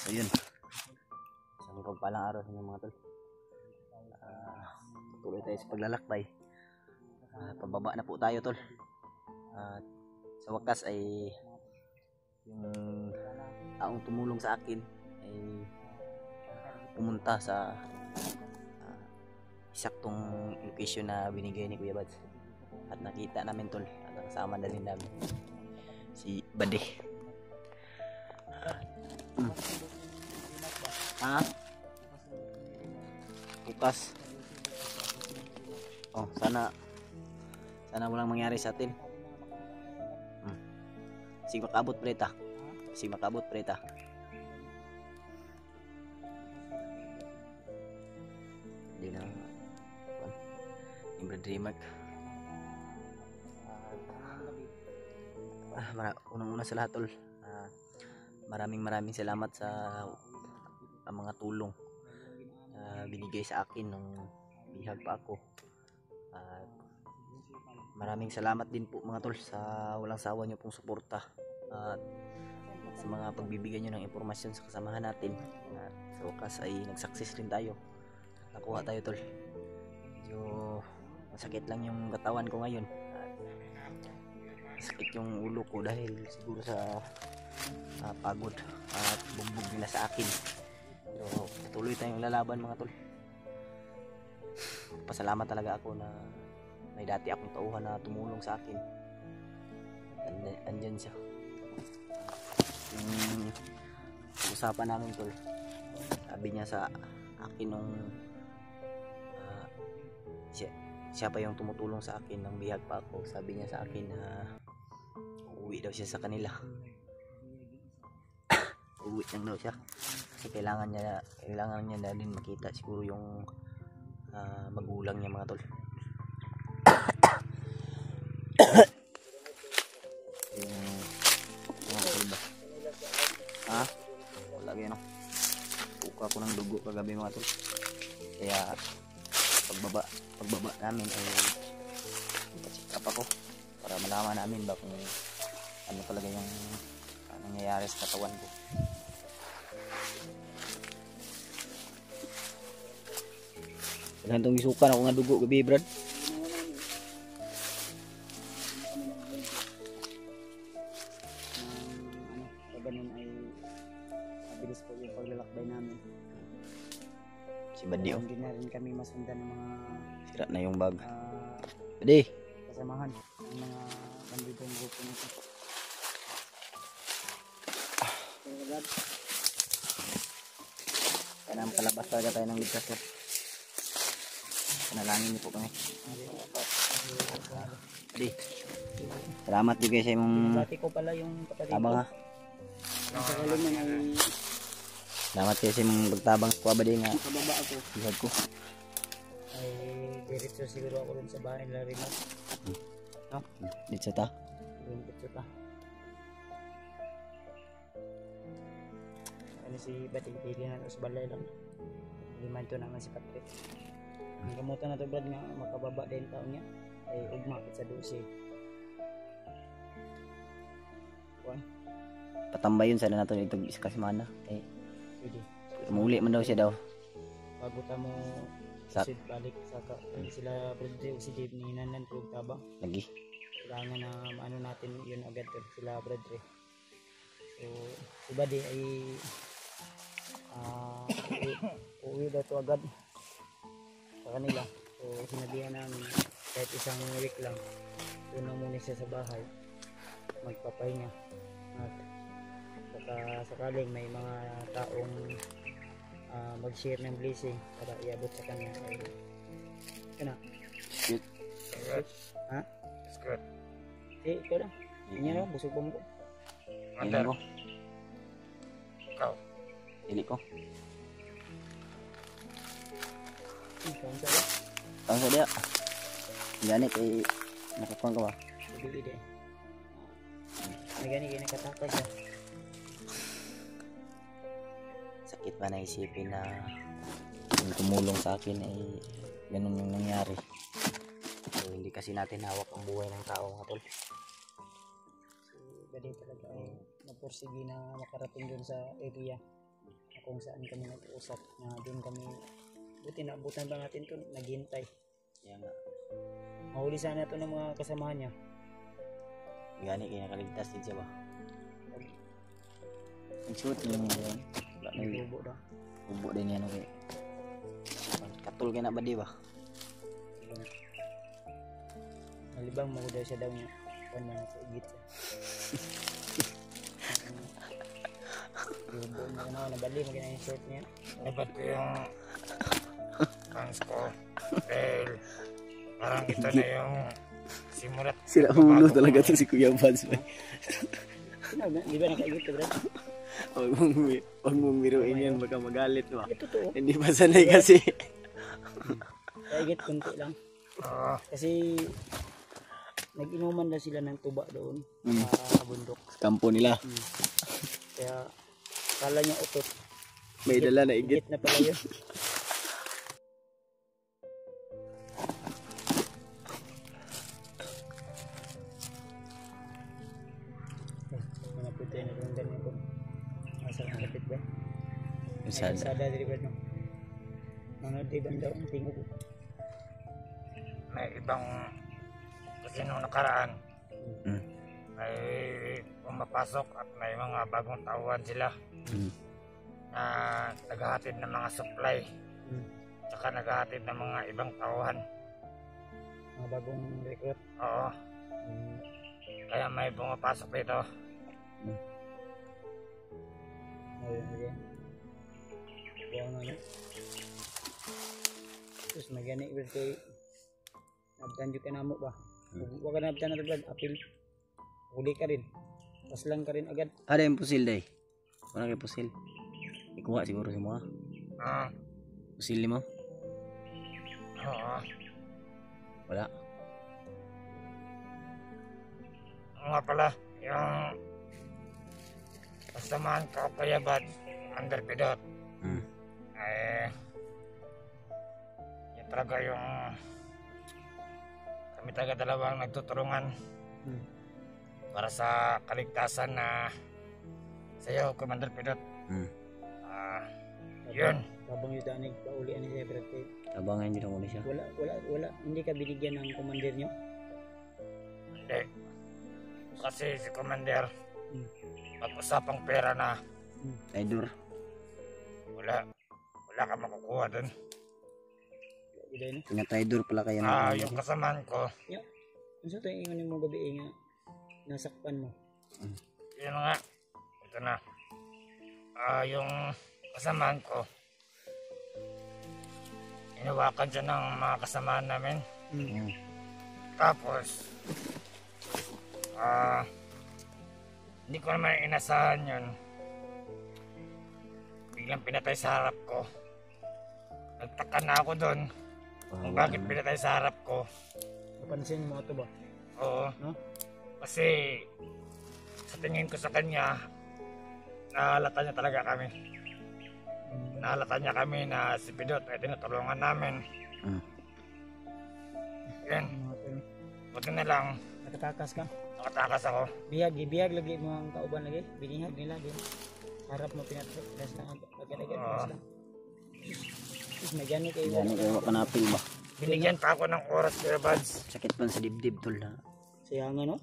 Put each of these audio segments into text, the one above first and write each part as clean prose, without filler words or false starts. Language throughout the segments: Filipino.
So yun, isang palang araw sa inyo mga tol. Tuloy tayo sa paglalakbay. Pababa na po tayo tol. At sa wakas ay yung taong tumulong sa akin ay pumunta sa isaktong location na binigay ni Kuya Bads. At nakita namin tol, at nakasama na rin namin si Bade. Bukas. Oh, sana walang mangyari sa atin. Sige makabot preta. Sige makabot preta. Hindi na yung Dreamer. Unang-una sa lahat tol, maraming salamat sa mga tulong na binigay sa akin nung bihag pa ako. Maraming salamat din po mga tol sa walang sawa nyo pong suporta at sa mga pagbibigay nyo ng impormasyon sa kasamahan natin. At sa wakas ay nag-success rin tayo. Nakuha tayo tol. Medyo masakit lang yung katawan ko ngayon. Sakit yung ulo ko dahil siguro sa pagod at bugbog nila sa akin. So tuloy tayong lalaban mga tol. Pasalamat talaga ako na may dati akong tauhan na tumulong sa akin. Andyan siya. Yung usapan namin tol, sabi niya sa akin nung siya pa yung tumutulong sa akin nang bihag pa ako. Sabi niya sa akin na uuwi daw siya sa kanila. Uuwi lang daw siya kasi kailangan niya na din makita siguro yung magulang niya mga tol. Wala ganyan, puka ko ng dugo kagabi mga tol. Kaya pagbaba namin ay check up ako para malaman namin ba kung ano talaga yung nangyayari sa katawan ko. Kailan itong isukan ako nga dugo gabi brad. Ganun ay mabilis po yung paglalakbay namin. Si Badi oh. Hindi na rin kami masundan ng mga sira na yung bag. Badi. Kasamahan ng mga bandidong grupo nito. Kaya naman palabas talaga tayo ng ligtas sir. Panalangin niyo po kami. Badi. Salamat juga sa imong dati ko pala yung kapatid tabang ha. Sa kaluman ay Salamat kayo sa imong pagtabang ko Badi nga. makababa ako. Bihag ko. Ay diretso siguro ako rin sa bahay nila rin. No? Dito ta. Dito ta. Ano si Bati-Bili na sa balay lang. Liman to naman si Patrick. Ang gamutan na to brad nga makababa din taon niya ay ugma sa 12. Patambayon sana nato ito sa kasimana. Pwede. Muli man daw siya daw. Bago ta mo susid balik sa sila brother o si Dave ni Nanan Pug Tabang. Lagi. Kailangan na ano natin yun agad sila brother. So iba di ay uwi daw to agad sa kanila. So sinabihan namin kahit isang week lang doon muna siya sa bahay magpapahinga at baka sakaling may mga taong mag-share ng blessing para iabot sa kanya ay kana Good. ha? It's good. Ikaw lang inyo lang busog ba mo ko? Hindi ko. Ikaw. Hindi ko. Kaon sa ba? Ang sa dia. Ganit eh nakakuha ka ba? Bili gani nakatakas siya. Sakit pa na isipin na yung tumulong sa akin ay ganun yung nangyari. So, hindi kasi natin hawak ang buhay ng tao mga tol. So, gani talaga napursige na makarating dun sa area. kung saan kami nag-uusap na doon kami, buti naabutan ba natin to, naghintay. Kaya nga, Mahuli sana to ng mga kasamahan niya. gani kayo nakaligtas din siya ba? Nagsuot niyo mo yan. Wala na yun. Tubo daw. Ubo din yan okay. Katul kayo na ba di ba? Malibang mo daw siya daw niya. Kung na sa igit siya. Tubo na ano, nabali, maganda yung short niya. Dapat ko yung pants ko. Dahil parang ito na yung simulat. Sila ulo talaga to si Kuya Vance. Di ba nakaigit ka, Brad? Huwag mong biruin yan, baka magalit ba? Ito to. Hindi pa sanay kasi. Kaigit kunti lang. Oo. Kasi nag-inuman na sila ng tuba doon Mm. sa bundok. Kampo nila. Kaya kala niya utot. May dala na igit. Igit na pala yun. Mga puti na doon ganyan ko. Asa ang kapit ba? Saan? Sada diri ba no? Mga di banda ang tingog. May ibang kasi nung nakaraan Mm. may pumapasok at may mga bagong tauhan sila Mm. na naghahatid ng mga supply Hmm. tsaka naghahatid ng mga ibang tauhan. Mga bagong recruit. Oo. Kaya may pumapasok dito. Ayun din. Kaya nga na. Terus magani berarti nabdan juga namo ba? Huwag ka nabdan na agad, apil. Huli ka rin. Paslang ka rin agad. Ada yung pusil day. Wala kayo pusil. Ikuha siguro semua. Ah, Pusil mo? oo. Wala. Oo nga pala, yung kasamahan ko kaya ba't underpidot? Mm. Eh, yun talaga yung kami talaga dalawang nagtutulungan Hmm. para sa kaligtasan na sa'yo, Commander Pidot. Mm. Yun. Habang yung danig, paulian niya berarti. Tabangan nyo lang muna siya. Wala. Hindi ka binigyan ng commander nyo? Hindi. Kasi si Commander, Hmm. pag-usapang pera na, Tidor. wala ka makukuha dun. Biday na. Tinatidor pala kayo Yung kasamahan ko, Ano sa ito yung ingon mo gabi nga nasakpan mo? yun nga, ito na. Yung kasamahan ko, inawakan siya ng mga kasamahan namin. Mm. Tapos, hindi ko naman inasahan yun. Biglang pinatay sa harap ko. Nagtaka na ako doon kung bakit pinatay sa harap ko. Napansin mo ito ba? Oo. No? Kasi sa tingin ko sa kanya, nahalata niya talaga kami. Nahalata niya kami na si Pidot ay tinutulungan namin. Mm. Yan, buti na lang, Nakatakas ka? nakatakas ako. Bihag lagi mo ang kauban lagi. Binihag nila din. Harap mo pinatras lang agad-agad. Ah. Lang. Tapos may gani kayo. Gani kayo kanapil ba? Binigyan pa ako ng oras, Kuya Buds. Sakit pa sa dibdib tol na. Sayangan no?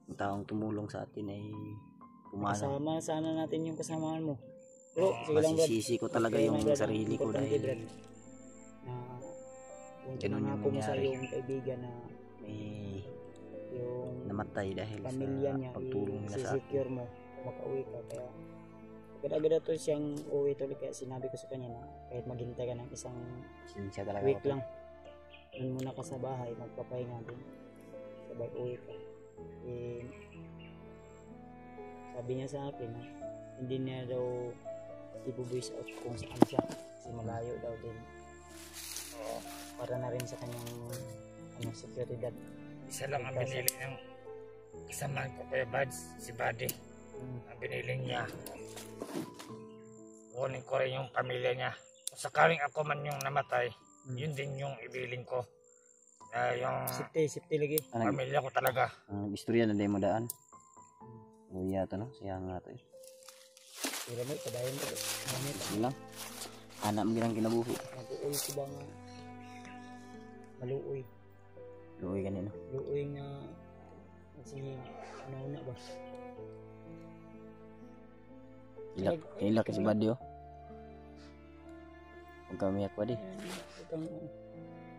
Ang taong tumulong sa atin ay pumalang. Kasama sana natin yung kasamahan mo. Pero sige lang Brad. Masisisi ko talaga Okay, yung Brad. sarili ko Importante, Brad, dahil na kung ganun yung pinangako mo sa nangyari. iyong kaibigan na may yung namatay dahil pamilya sa niya pagtulong nila sa atin. i-secure mo makauwi ka. Kaya agad-agad na to siyang uwi tuloy. Kaya sinabi ko sa kanya na kahit maghintay ka ng isang Sinsya talaga week ako. lang, doon muna ka sa bahay, magpapahinga din, sabay uwi ka. Eh, sabi niya sa akin na hindi niya daw ibubuis out kung saan siya kasi malayo daw din. Para na rin sa kanyang seguridad. Isa lang ang binili ng kasamahan ko, Kuya Buds, si Buddy. Ang binili niya, kunin ko rin yung pamilya niya. Kung sakaling ako man yung namatay, yun din yung ibiling ko. Na yung Safety lagi. pamilya ko talaga. Ang istorya na dahil mo daan. Uya to no? Siya nga to eh. Pero may padayon ko. Manit. Sige lang. Anak mo ginang kinabuhi. Mag-uoy ko ba nga maluoy. Luoy kanino. Luoy nga sige ano na ba? Ila kasi badi oh. Huwag kang umiyak ba di.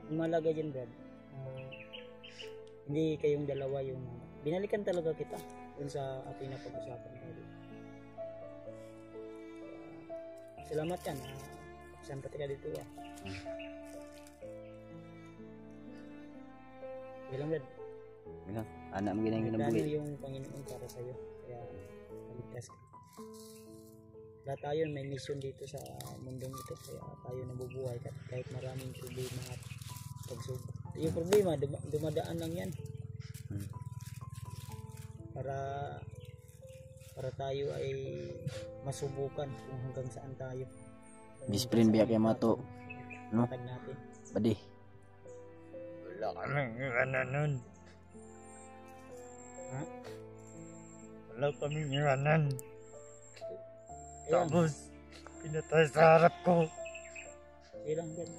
Ang malaga dyan, Brad. Hindi kayong dalawa yung binalikan talaga kita dun sa ating napag-usapan ngayon. Salamat yan. Sampai ka dito ah. Bilang Brad. Bilang. Anak mo ginang Nagplano kinabuhi. yung Panginoon para sa'yo. Kaya maligtas ka. Lahat tayo may mission dito sa mundong ito. Kaya tayo nabubuhay kahit maraming problema at pagsubok. Yung problema, dumadaan lang yan. Para tayo ay masubukan kung hanggang saan tayo. Bisprin biya kay mato. No? Matag natin. Badi. Wala kaming iwanan nun. Ha? Wala kaming iwanan. Ayan. Tapos, pinatay sa harap ko. Ilang Brad.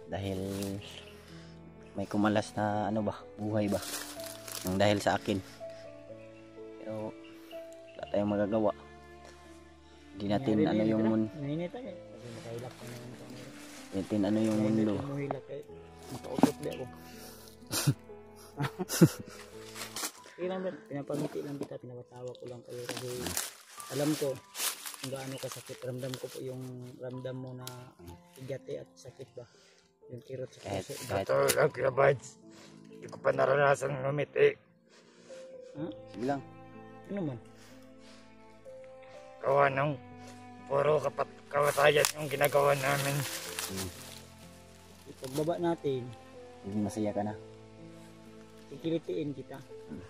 Dahil may kumalas na ano ba, buhay ba, nang dahil sa akin. Pero wala tayong magagawa. Hindi natin ano yung mundo, Nainita eh. Kasi nakailak ko na yung camera. natin ano yung mundo. Muhilak eh. Nakautot di ako. Ilang Brad. Pinapangiti lang kita. Pinapatawa ko lang kayo. Kasi alam ko kung gaano kasakit. Ramdam ko po yung ramdam mo na igate at sakit ba. Yung kirot sa puso. Kahit Ito lang, Kuya Bads. Hindi ko pa naranasan ngumiti. Ha? sige lang. Ano man? Gawa ng puro kawatayan yung ginagawa namin. Pagbaba natin, Hindi masaya ka na. kikilitiin kita.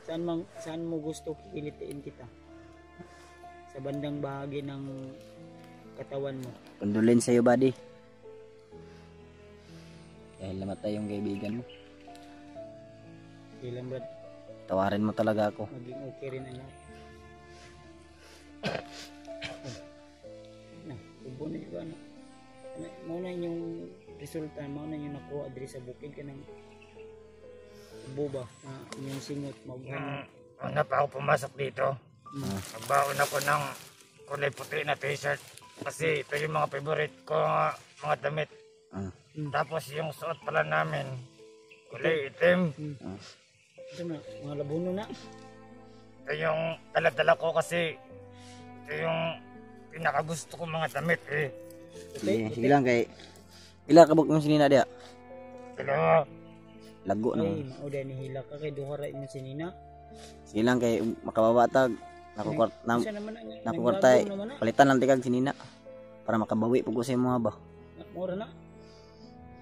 Saan mo gusto kikilitiin kita? Sa bandang bahagi ng katawan mo. Condolence sa'yo, buddy. Dahil namatay yung kaibigan mo. Ilang Brad. Tawarin mo talaga ako. Maging okay rin ang lahat. Na, tubo na yung ano. Mauna yung resulta, mauna yung nakuha diri sa bukid ka ng tubo ba na yung singot maghan. Una pa ako pumasok dito. Nagbaon ako ng kulay puti na t-shirt. Kasi ito yung mga favorite ko mga damit. Tapos yung suot pala namin, kulay itim. Ito na, mga labuno na. Ito yung dala-dala ko kasi ito yung pinakagusto ko mga damit eh. Sige lang kay ilang kabuk yung sinina dia. Dalawa. Lago no. Ay, mauda ni hila ka kay duhara mo sinina. Sige lang kay makababatag. Isa naman ang Nakukwarta nagbagong naman na. palitan lang tigag sinina para makabawi pug ko sa imo ba. Mura na.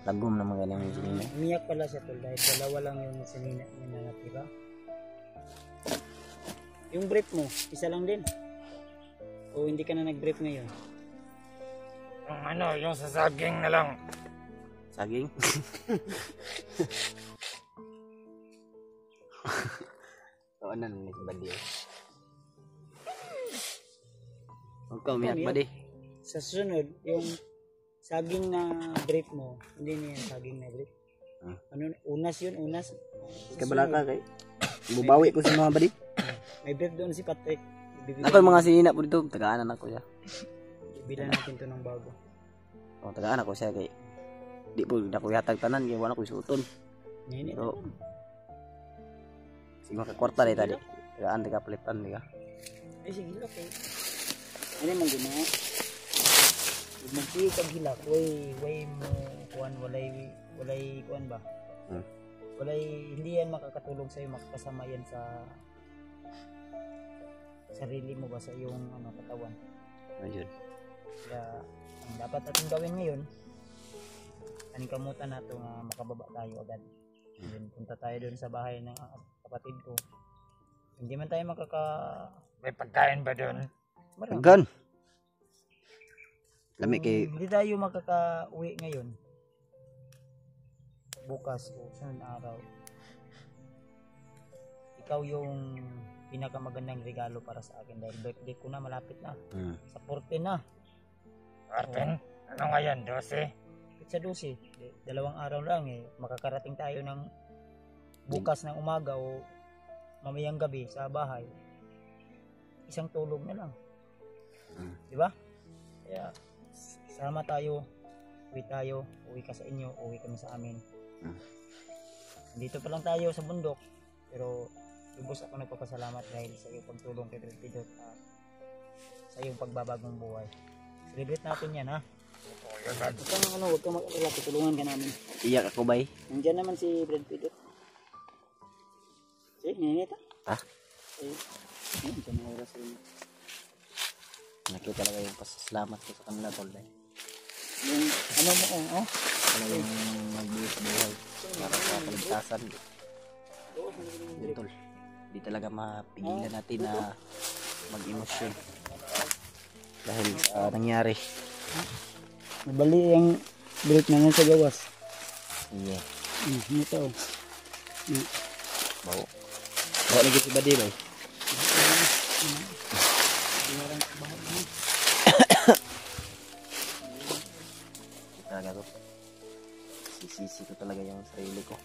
Lagom na mga ganang sinina. Umiyak pala siya tol dahil dalawa lang yung sinina niya na natira. Yung brief mo, isa lang din. O hindi ka na nag-brief ngayon? Yung ano, yung sa saging na lang. Saging. Oo na ni badi. Huwag ka umiyak ba di? Sa susunod, yung saging na brief mo, hindi niya yung saging na brief. Ano, unas yun, unas. Kay balaka kay bubawi ko sa mga badi. May brief doon si Patrick. Ako yung mga sinina po dito, tagaan ako siya. Bilan natin to ng bago. O tagaan ako siya kay di po dako yatag tanan kay wala ko suton. Nini. So sige ka kwarta rin tadi. Tagaan tiga palitan tiga. Ay, sige, okay. Ano man gina? Magsiyo kag hilak, way mo kuan walay kuan ba? Hindi yan makakatulong sa iyo, makakasama yan sa sarili mo ba sa iyong katawan. Ayun. Kaya ang dapat natin gawin ngayon, aning kamutan nato nga makababa tayo agad. Then punta tayo doon sa bahay ng kapatid ko. Hindi man tayo May pagkain ba doon? marami. Gan. Lami kay Hindi tayo makaka-uwi ngayon. Bukas o sunod na araw. Ikaw yung pinakamagandang regalo para sa akin dahil birthday ko na, malapit na. Mm. Sa 14 na. Martin, ano ngayon, 12? Sa 12, 2 araw lang eh. Makakarating tayo ng bukas ng umaga o mamayang gabi sa bahay. Isang tulog na lang. Di ba? Kaya sama tayo, uwi ka sa inyo, uwi kami sa amin. Dito pa lang tayo sa bundok, pero lubos ako nagpapasalamat dahil sa iyong pagtulong kay Brad Pidot at sa iyong pagbabagong buhay. Celebrate natin yan, ha? Huwag kang mag-alala, tutulungan ka namin. Iyak ako bay. Nandiyan naman si Brad Pidot. Ninita? Ha? Nandiyan na oras rin. Nakita talaga yung pasasalamat ko sa kanila tol. Yung ano mo, Talagang magbuhos buhay para sa kaligtasan. Yun, tol. Hindi talaga mapigilan natin na mag-emosyon dahil nangyari. Nabali yung break na nga sa gawas. Sige. Ito. Bawo. Bawo lagi si Badi bay. Talaga to. Sisisi ko talaga yung sarili ko.